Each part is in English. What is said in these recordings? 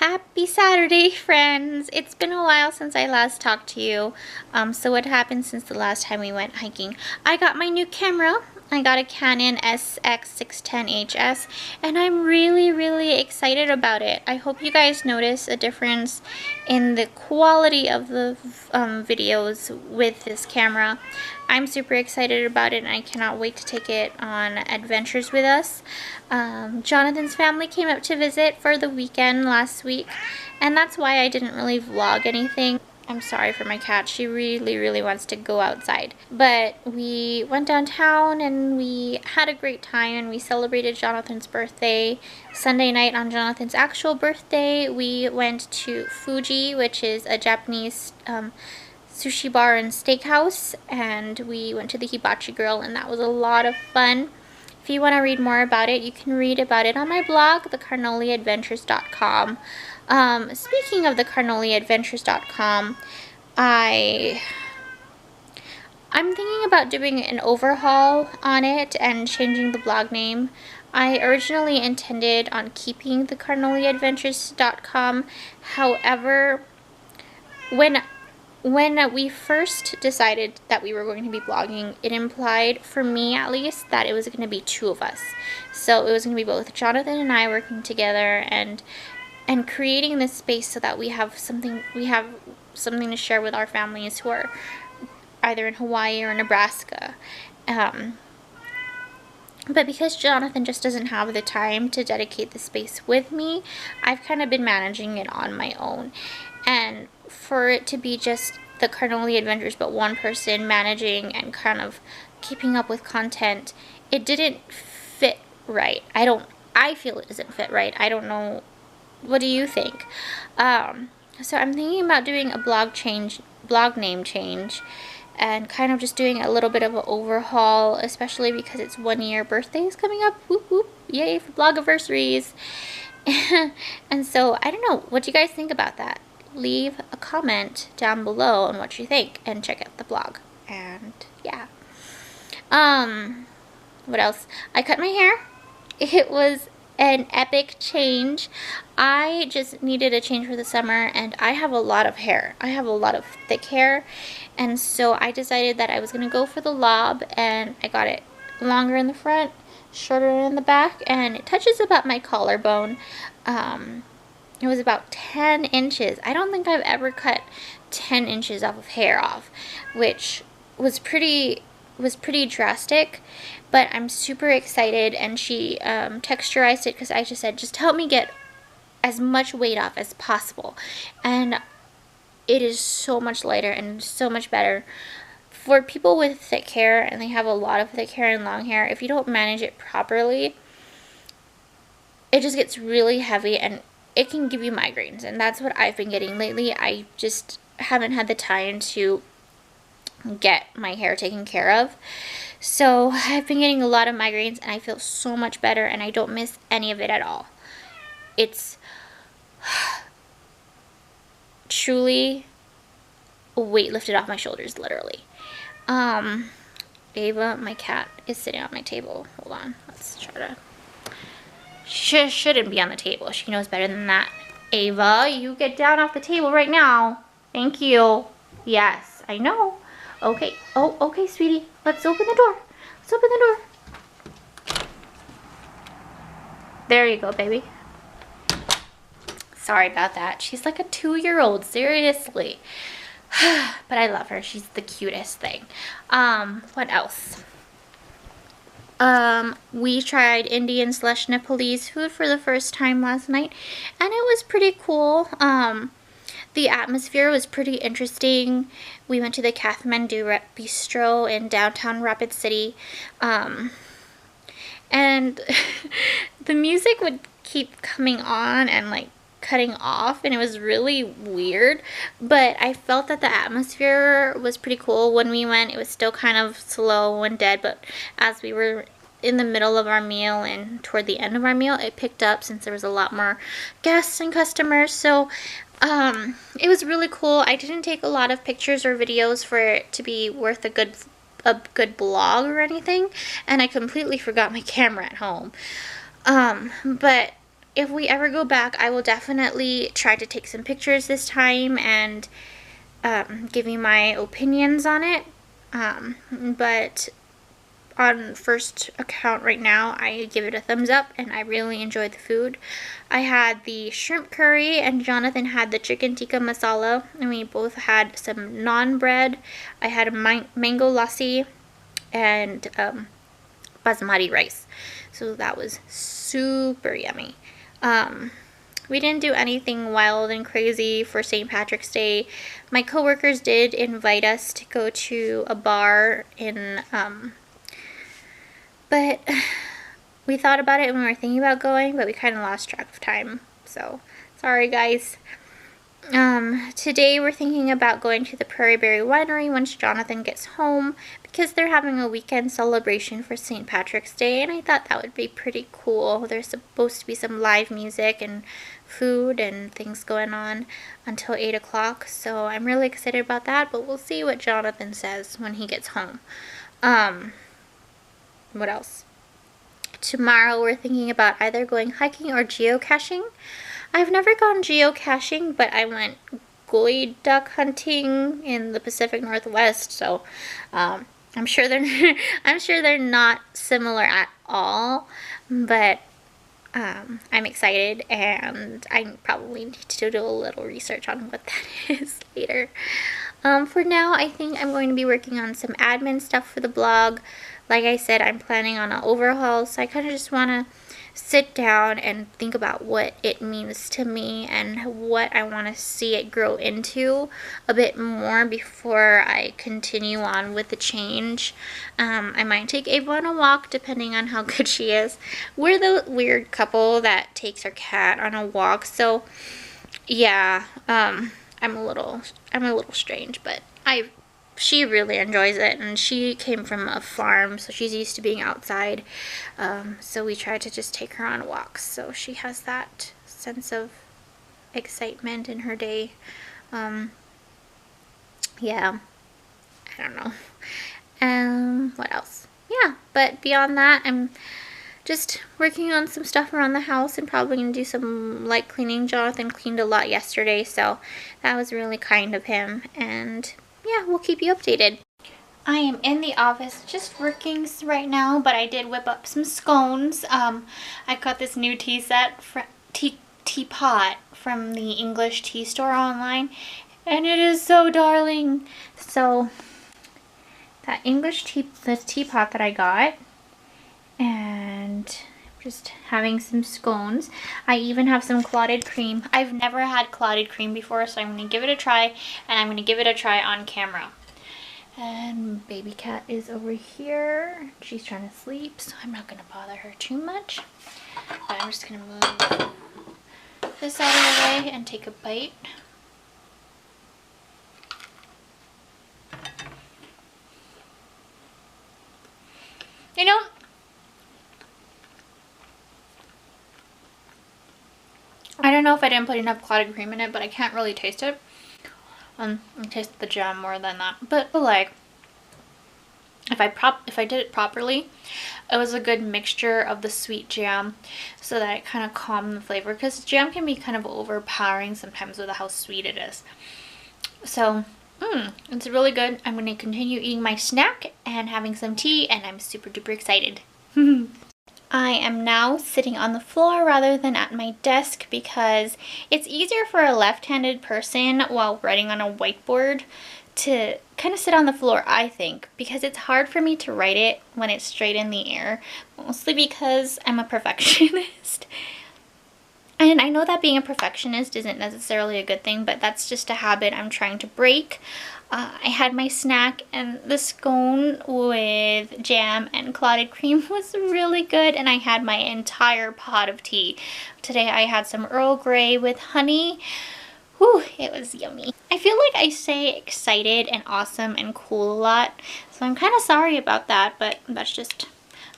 Happy Saturday, friends! It's been a while since I last talked to you. So what happened since the last time we went hiking? I got my new camera. I got a Canon SX610HS, and I'm really excited about it. I hope you guys notice a difference in the quality of the videos with this camera. I'm super excited about it, and I cannot wait to take it on adventures with us. Jonathan's family came up to visit for the weekend last week, and that's why I didn't really vlog anything. I'm sorry for my cat. She really wants to go outside. But we went downtown and we had a great time, and we celebrated Jonathan's birthday. Sunday night on Jonathan's actual birthday, we went to Fuji, which is a Japanese sushi bar and steakhouse, and we went to the Hibachi Grill, and that was a lot of fun. If you want to read more about it, you can read about it on my blog, thecarnoliadventures.com. Speaking of thecarnoliadventures.com, I'm thinking about doing an overhaul on it and changing the blog name. I originally intended on keeping thecarnoliadventures.com. However, when we first decided that we were going to be blogging, it implied, for me at least, that it was going to be two of us. So it was going to be both Jonathan and I working together and creating this space so that we have something to share with our families who are either in Hawaii or Nebraska. But because Jonathan just doesn't have the time to dedicate the space with me, I've kind of been managing it on my own. And for it to be just the Carnoli Adventures but one person managing and kind of keeping up with content, it didn't fit right. I feel it doesn't fit right. I don't know. What do you think? So I'm thinking about doing a blog name change, and kind of just doing a little bit of an overhaul, especially because it's 1 year birthday is coming up. Whoop whoop. Yay for blogiversaries. And so I don't know, what do you guys think about that? Leave a comment down below on what you think, and check out the blog. And yeah. What else? I cut my hair. It was an epic change. I just needed a change for the summer, and I have a lot of hair. I have a lot of thick hair, and so I decided that I was going to go for the lob, and I got it longer in the front, shorter in the back, and it touches about my collarbone. It was about 10 inches. I don't think I've ever cut 10 inches of hair off, which was pretty drastic, but I'm super excited. And she texturized it because I just said, just help me get as much weight off as possible, and it is so much lighter and so much better. For people with thick hair, and they have a lot of thick hair and long hair, if you don't manage it properly, it just gets really heavy and it can give you migraines, and that's what I've been getting lately. I just haven't had the time to get my hair taken care of. So I've been getting a lot of migraines, and I feel so much better, and I don't miss any of it at all. It's truly a weight lifted off my shoulders, literally. Ava, my cat, is sitting on my table. Hold on, let's try to... She shouldn't be on the table. She knows better than that. Ava, you get down off the table right now. Thank you. Yes, I know. Okay. Oh, okay, sweetie. Let's open the door. Let's open the door. There you go, baby. Sorry about that. She's like a 2-year-old, seriously. But I love her. She's the cutest thing. What else? We tried Indian/Nepalese food for the first time last night, and it was pretty cool. The atmosphere was pretty interesting. We went to the Kathmandu Bistro in downtown Rapid City, and the music would keep coming on and like cutting off, and it was really weird, but I felt that the atmosphere was pretty cool. When we went, it was still kind of slow and dead, but as we were in the middle of our meal and toward the end of our meal, it picked up since there was a lot more guests and customers. So it was really cool. I didn't take a lot of pictures or videos for it to be worth a good blog or anything, and I completely forgot my camera at home. But if we ever go back, I will definitely try to take some pictures this time and give you my opinions on it. But on first account right now, I give it a thumbs up, and I really enjoyed the food. I had the shrimp curry, and Jonathan had the chicken tikka masala, and we both had some naan bread. I had a mango lassi and basmati rice. So that was super yummy. We didn't do anything wild and crazy for St. Patrick's Day. My coworkers did invite us to go to a bar in, but we thought about it when we were thinking about going, but we kind of lost track of time. So, sorry guys. Today we're thinking about going to the Prairie Berry Winery once Jonathan gets home, because they're having a weekend celebration for St. Patrick's Day, and I thought that would be pretty cool. There's supposed to be some live music and food and things going on until 8 o'clock, so I'm really excited about that, but we'll see what Jonathan says when he gets home. What else? Tomorrow we're thinking about either going hiking or geocaching. I've never gone geocaching, but I went geoduck duck hunting in the Pacific Northwest, so I'm sure they're not similar at all, but I'm excited, and I probably need to do a little research on what that is later. For now, I think I'm going to be working on some admin stuff for the blog. Like I said, I'm planning on an overhaul, so I kind of just want to sit down and think about what it means to me and what I want to see it grow into a bit more before I continue on with the change. I might take Ava on a walk depending on how good she is. We're the weird couple that takes our cat on a walk, so yeah, I'm a little strange, but she really enjoys it, and she came from a farm, so she's used to being outside. So we try to just take her on walks, so she has that sense of excitement in her day. Yeah, I don't know. What else? Yeah, but beyond that, I'm just working on some stuff around the house and probably going to do some light cleaning. Jonathan cleaned a lot yesterday, so that was really kind of him, and yeah, we'll keep you updated. I am in the office just working right now, but I did whip up some scones. I got this new teapot from the English tea store online, and it is so darling. So that the teapot that I got, and just having some scones. I even have some clotted cream. I've never had clotted cream before, so I'm going to give it a try, and I'm going to give it a try on camera. And baby cat is over here. She's trying to sleep, so I'm not going to bother her too much. But I'm just going to move this out of the way and take a bite. You know, I don't know if I didn't put enough clotted cream in it, but I can't really taste it. I taste the jam more than that. But like, if I did it properly, it was a good mixture of the sweet jam, so that it kind of calmed the flavor. Because jam can be kind of overpowering sometimes with how sweet it is. So, it's really good. I'm going to continue eating my snack and having some tea, and I'm super duper excited. I am now sitting on the floor rather than at my desk because it's easier for a left-handed person while writing on a whiteboard to kind of sit on the floor, I think, because it's hard for me to write it when it's straight in the air, mostly because I'm a perfectionist. And I know that being a perfectionist isn't necessarily a good thing, but that's just a habit I'm trying to break. I had my snack, and the scone with jam and clotted cream was really good, and I had my entire pot of tea. Today I had some Earl Grey with honey. Whew, it was yummy. I feel like I say excited and awesome and cool a lot, so I'm kind of sorry about that, but that's just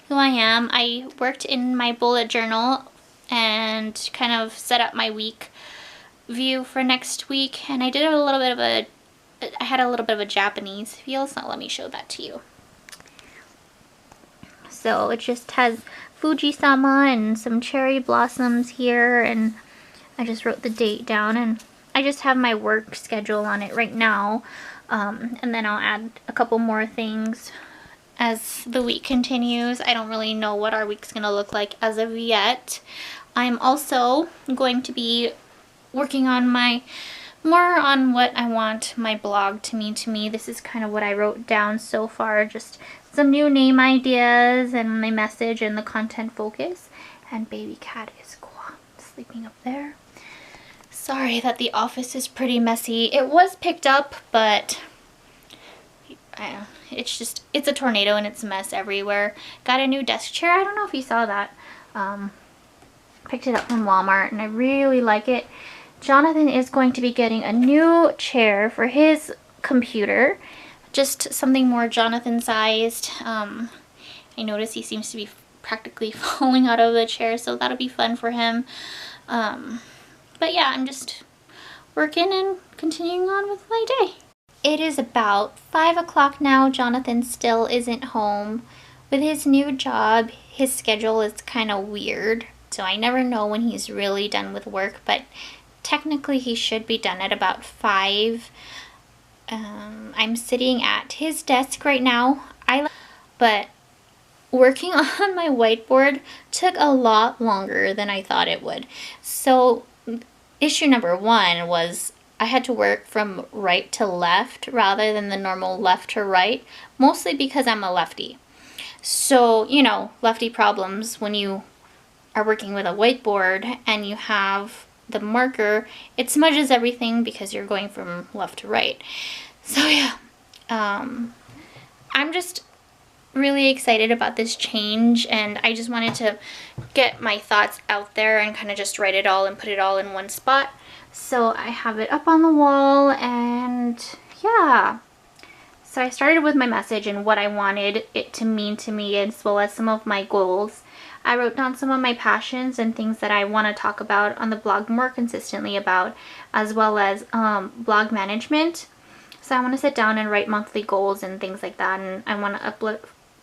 who I am. I worked in my bullet journal and kind of set up my week view for next week, and I did I had a little bit of a Japanese feel, so let me show that to you. So it just has Fuji-sama and some cherry blossoms here, and I just wrote the date down, and I just have my work schedule on it right now, and then I'll add a couple more things as the week continues. I don't really know what our week's gonna look like as of yet. I'm also going to be working on more on what I want my blog to mean to me. This is kind of what I wrote down so far, just some new name ideas and my message and the content focus. And baby cat is sleeping up there. Sorry that the office is pretty messy. It was picked up, but it's a tornado and it's a mess everywhere. Got a new desk chair. I don't know if you saw that. Picked it up from Walmart and I really like it. Jonathan is going to be getting a new chair for his computer. Just something more Jonathan sized. I notice he seems to be practically falling out of the chair, so that'll be fun for him. But yeah, I'm just working and continuing on with my day. It is about 5 o'clock now. Jonathan still isn't home. With his new job, his schedule is kind of weird, so I never know when he's really done with work, but technically he should be done at about 5. I'm sitting at his desk right now, but working on my whiteboard took a lot longer than I thought it would. So issue number 1 was I had to work from right to left rather than the normal left to right, mostly because I'm a lefty. So, you know, lefty problems when you are working with a whiteboard and you have the marker, it smudges everything because you're going from left to right. So yeah, I'm just really excited about this change, and I just wanted to get my thoughts out there and kind of just write it all and put it all in one spot. So I have it up on the wall, and yeah. So I started with my message and what I wanted it to mean to me, as well as some of my goals. I wrote down some of my passions and things that I want to talk about on the blog more consistently about, as well as blog management. So I want to sit down and write monthly goals and things like that, and I want to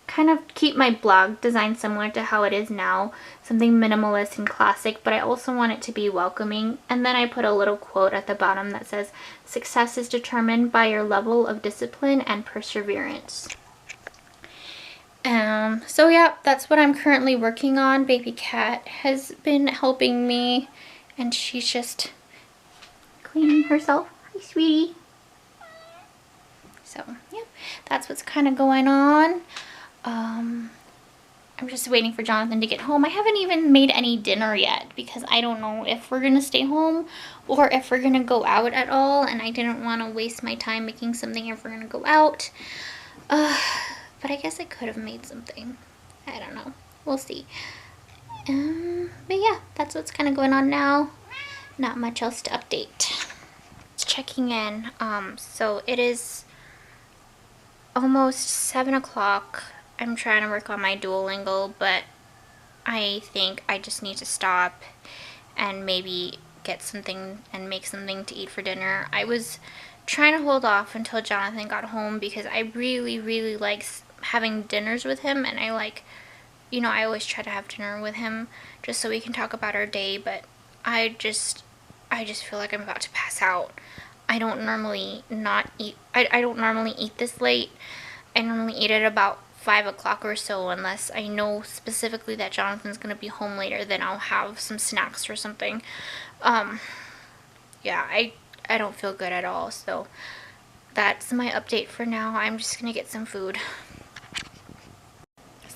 kind of keep my blog design similar to how it is now, something minimalist and classic, but I also want it to be welcoming. And then I put a little quote at the bottom that says, "Success is determined by your level of discipline and perseverance." So yeah, that's what I'm currently working on. Baby cat has been helping me, and she's just cleaning herself. Hi, sweetie. So yeah, that's what's kind of going on. I'm just waiting for Jonathan to get home. I haven't even made any dinner yet because I don't know if we're gonna stay home or if we're gonna go out at all, and I didn't want to waste my time making something if we're gonna go out. But I guess I could have made something. I don't know. We'll see. But yeah, that's what's kind of going on now. Not much else to update. Checking in. So it is almost 7 o'clock. I'm trying to work on my Duolingo, but I think I just need to stop and maybe get something and make something to eat for dinner. I was trying to hold off until Jonathan got home because I really like having dinners with him, and I like, you know, I always try to have dinner with him just so we can talk about our day, but I just feel like I'm about to pass out. I don't normally not eat. I don't normally eat this late. I normally eat at about 5 o'clock or so, unless I know specifically that Jonathan's gonna be home later, then I'll have some snacks or something. Yeah, I don't feel good at all, so that's my update for now. I'm just gonna get some food.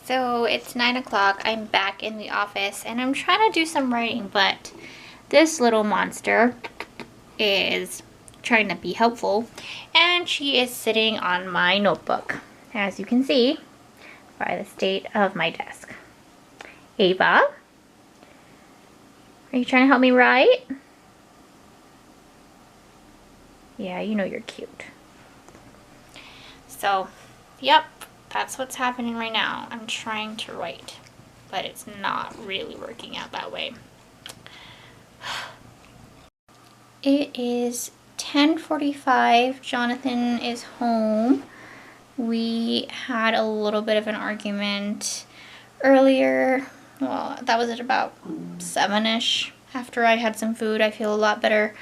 So it's 9 o'clock. I'm back in the office and I'm trying to do some writing, but this little monster is trying to be helpful, and she is sitting on my notebook, as you can see by the state of my desk. Ava, are you trying to help me write? Yeah, you know you're cute. So, yep, that's what's happening right now. I'm trying to write, but it's not really working out that way. It is 10:45. Jonathan is home. We had a little bit of an argument earlier, well, that was at about 7-ish. After I had some food, I feel a lot better.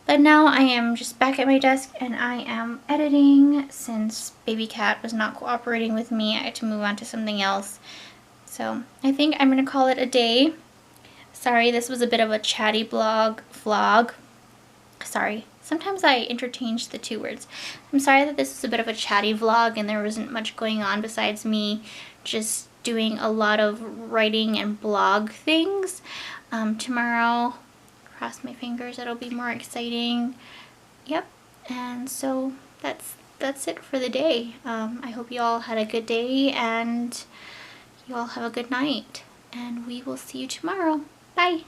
But now I am just back at my desk and I am editing. Since baby cat was not cooperating with me, I had to move on to something else. So I think I'm gonna call it a day. Sorry, this was a bit of a chatty vlog. Sorry, sometimes I interchange the two words. I'm sorry that this was a bit of a chatty vlog and there wasn't much going on besides me just doing a lot of writing and blog things. Tomorrow, cross my fingers, it'll be more exciting. Yep, and so that's it for the day. I hope you all had a good day and you all have a good night, and we will see you tomorrow. Bye.